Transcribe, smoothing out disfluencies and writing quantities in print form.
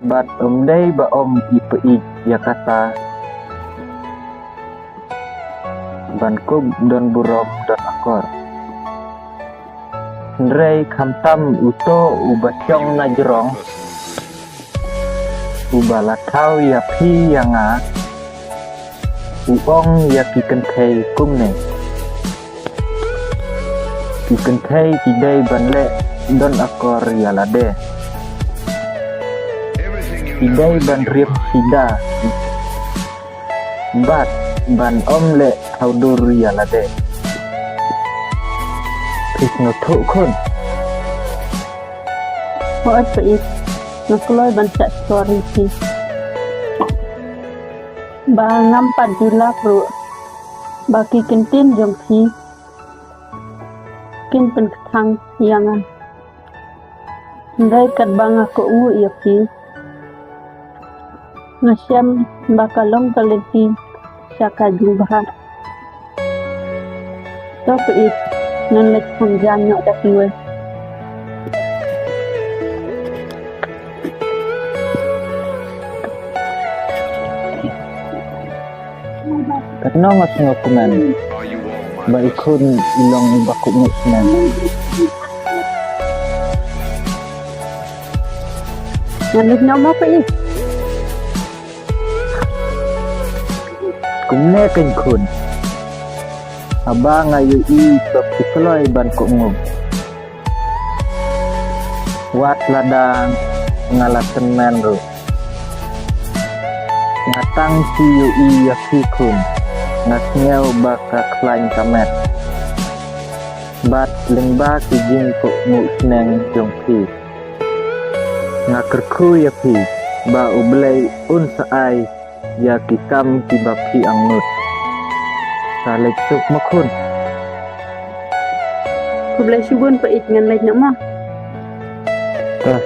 Bat day ba ipeik ya kata bankub don burom don akor Ndrei kamtam uto ubacong na jerong ubalatau ya pi yanga uong ya kikentei kumne kikentei kidai banle don akor ya lade kidai ban riep sida bat ban omle haudur ya lade Krisno thuk kun Hoat pait Nakuloy bansa story si Ba ngampat jula pro Baki kentin jong si Kin pen ketang yangan Ndai kat bang aku ungu iya si Ngasyam bakalong kalenti Syaka jumbahan So pait Nan lech pengjan nyok dakiwe Katno ngot ngokuman ba ikun ilong bakuk ngusnan Nan lech nama pait kumne ken kun Aba ngayu i bab kikloy ban ko ngum Wat ladang ngalasen menro Ngatang si yu i yakikun Ngasnyaw baka klain kamet Bat lengba kijing ko musneng jongpi Ngakerku yapi Ba ublay unsaay Ya kikam kibapi angnut Salek suk makun Kublai syubun pait ngan lech nama Tah